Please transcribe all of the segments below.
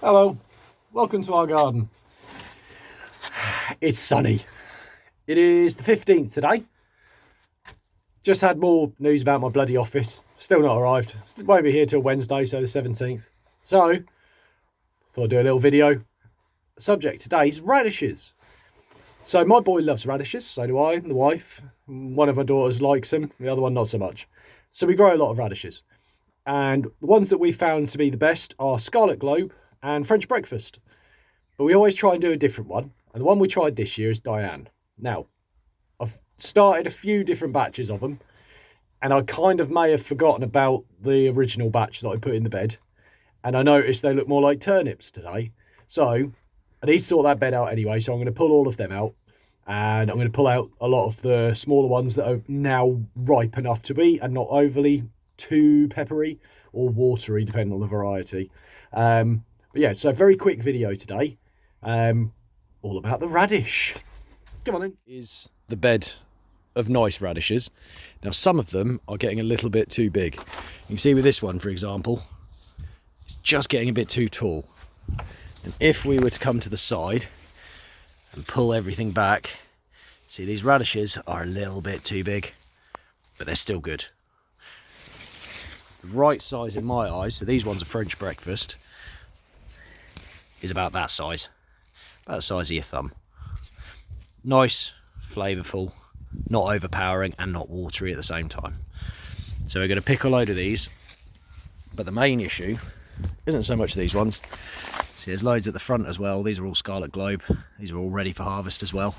Hello, welcome to our garden. It's sunny. It is the 15th today. Just had more news about my bloody office. Still not arrived. Won't be here till Wednesday, so the 17th. So, thought I'd do a little video. The subject today is radishes. So my boy loves radishes, so do I, and the wife. One of my daughters likes them, the other one not so much. So we grow a lot of radishes. And the ones that we found to be the best are Scarlet Globe and French Breakfast. But we always try and do a different one. And the one we tried this year is Diane. Now, I've started a few different batches of them. And I kind of may have forgotten about the original batch that I put in the bed. And I noticed they look more like turnips today. So I need to sort that bed out anyway. So I'm going to pull all of them out. And I'm going to pull out a lot of the smaller ones that are now ripe enough to eat and not overly too peppery or watery, depending on the variety. But yeah, so very quick video today. All about the radish. Come on in. Is the bed of nice radishes. Now some of them are getting a little bit too big. You can see with this one, for example, it's just getting a bit too tall. And if we were to come to the side and pull everything back, see, these radishes are a little bit too big, but they're still good. The right size in my eyes, so these ones are French Breakfast, is about that size. About the size of your thumb. Nice, flavourful, not overpowering and not watery at the same time. So we're going to pick a load of these, but the main issue isn't so much these ones. See, there's loads at the front as well. These are all Scarlet Globe. Are all ready for harvest as well.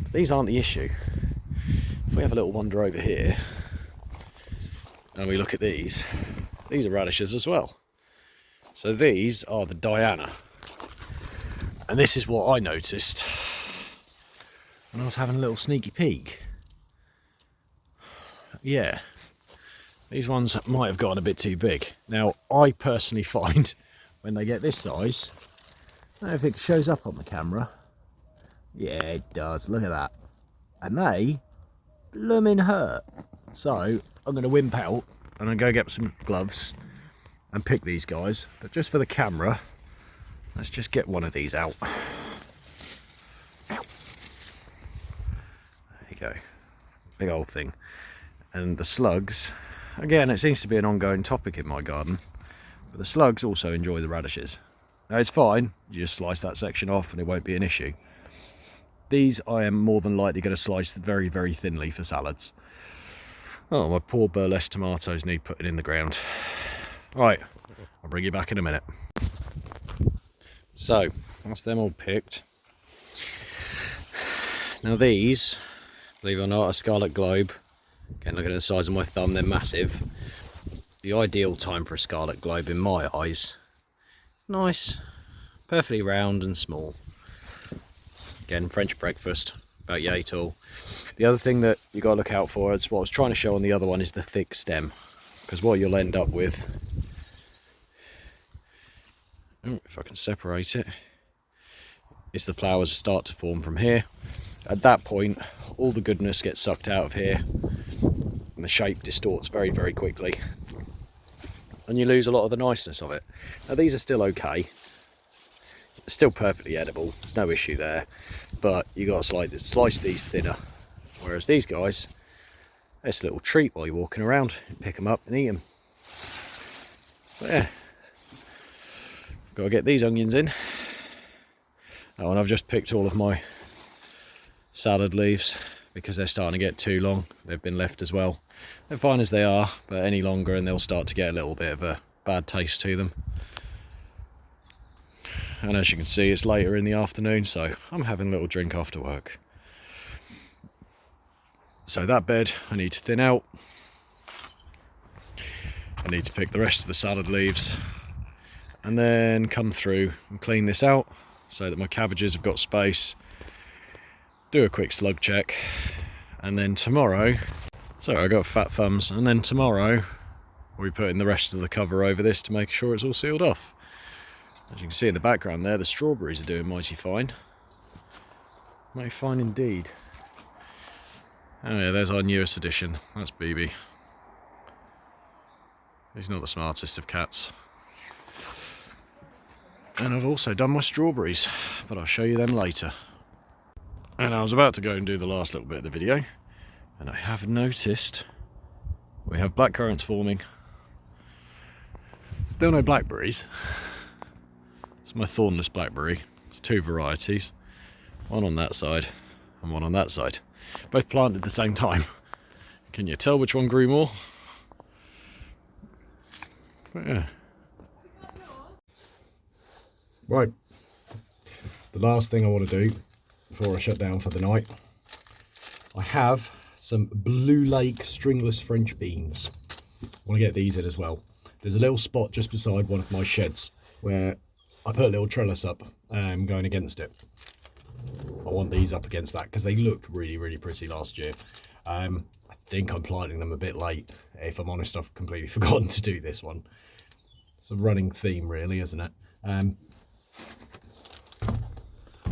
But these aren't the issue. If we have a little wander over here and we look at these are radishes as well. So these are the Diana. And this is what I noticed when I was having a little sneaky peek. Yeah, these ones might have gotten a bit too big. Now, I personally find when they get this size, I don't know if it shows up on the camera. Yeah, it does. Look at that. And they blooming hurt. So I'm going to wimp out and I'm going to go get some gloves and pick these guys. But just for the camera, let's just get one of these out. There you go. Big old thing. And the slugs, again, it seems to be an ongoing topic in my garden, but the slugs also enjoy the radishes. Now it's fine, you just slice that section off and it won't be an issue. These I am more than likely going to slice very, very thinly for salads. Oh, my poor burlesque tomatoes need putting in the ground. Right, I'll bring you back in a minute. So, that's them all picked. Now these, believe it or not, are Scarlet Globe. Again, looking at the size of my thumb, they're massive. The ideal time for a Scarlet Globe in my eyes, nice, perfectly round and small. Again, French Breakfast, about yay tall. The other thing that you got to look out for, is what I was trying to show on the other one, is the thick stem. Because what you'll end up with, if I can separate it, is the flowers start to form from here. At that point, all the goodness gets sucked out of here and the shape distorts very, very quickly. And you lose a lot of the niceness of it. Now these are still okay. Still perfectly edible, there's no issue there. But you got to slice these thinner. Whereas these guys, it's a little treat while you're walking around. You pick them up and eat them. But yeah, got to get these onions in. Oh, and I've just picked all of my salad leaves because they're starting to get too long. They've been left as well. They're fine as they are, but any longer and they'll start to get a little bit of a bad taste to them. And as you can see, it's later in the afternoon, so I'm having a little drink after work. So that bed I need to thin out. I need to pick the rest of the salad leaves and then come through and clean this out so that my cabbages have got space. Do a quick slug check, and then tomorrow, sorry, I got fat thumbs, and then tomorrow we'll be putting the rest of the cover over this to make sure it's all sealed off. As you can see in the background there, the strawberries are doing mighty fine. Mighty fine indeed. Oh yeah, there's our newest addition. That's BB. He's not the smartest of cats. And I've also done my strawberries, but I'll show you them later. And I was about to go and do the last little bit of the video, and I have noticed we have blackcurrants forming. Still no blackberries. It's my thornless blackberry. It's 2 varieties, one on that side and one on that side, both planted at the same time. Can you tell which one grew more? But yeah. Right, the last thing I want to do before I shut down for the night, I have some Blue Lake stringless French beans. I want to get these in as well. There's a little spot just beside one of my sheds where I put a little trellis up going against it. I want these up against that because they looked really, really pretty last year. I think I'm planting them a bit late. If I'm honest, I've completely forgotten to do this one. It's a running theme really, isn't it?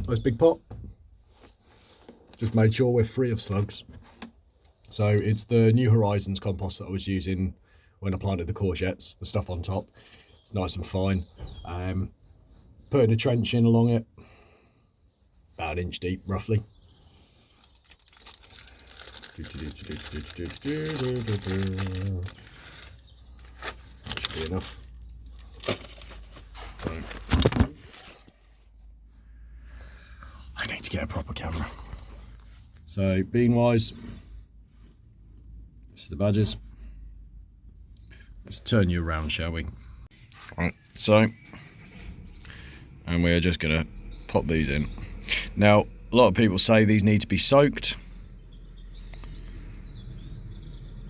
Nice big pot. Just made sure we're free of slugs. So it's the New Horizons compost that I was using when I planted the courgettes, the stuff on top. It's nice and fine. Putting a trench in along it, about 1 inch deep roughly. That should be enough. Right. I need to get a proper camera. So bean wise, this is the badgers. Let's turn you around, shall we? Right, so, and we're just gonna pop these in. Now, a lot of people say these need to be soaked.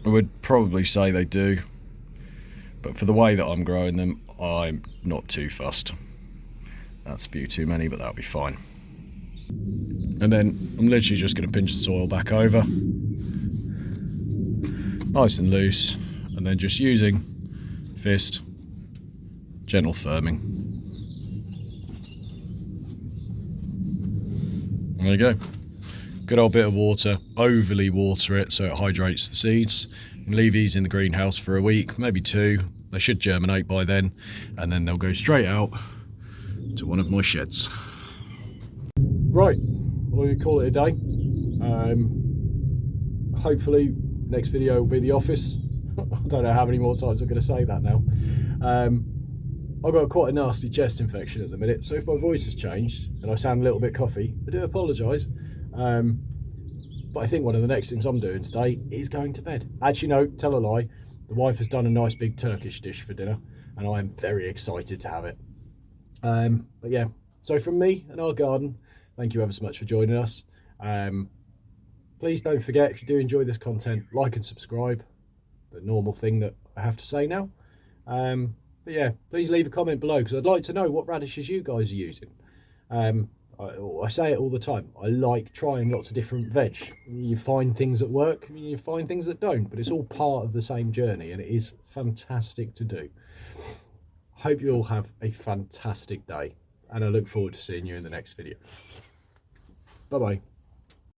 I would probably say they do, but for the way that I'm growing them, I'm not too fussed. That's a few too many, but that'll be fine. And then I'm literally just going to pinch the soil back over, nice and loose, and then just using fist, gentle firming. There you go. Good old bit of water, overly water it so it hydrates the seeds. And leave these in the greenhouse for a week, maybe 2. They should germinate by then, and then they'll go straight out to one of my sheds. Right, we'll call it a day. Hopefully next video will be the office. I don't know how many more times I'm going to say that now. I've got quite a nasty chest infection at the minute, so if my voice has changed and I sound a little bit coughy, I do apologise. But I think one of the next things I'm doing today is going to bed. Actually, no, tell a lie. The wife has done a nice big Turkish dish for dinner, and I am very excited to have it. But yeah, so from me and our garden, thank you ever so much for joining us. Please don't forget, if you do enjoy this content, like and subscribe. The normal thing that I have to say now. But yeah, please leave a comment below, because I'd like to know what radishes you guys are using. I say it all the time. I like trying lots of different veg. You find things that work, you find things that don't, but it's all part of the same journey, and it is fantastic to do. Hope you all have a fantastic day, and I look forward to seeing you in the next video. Bye bye.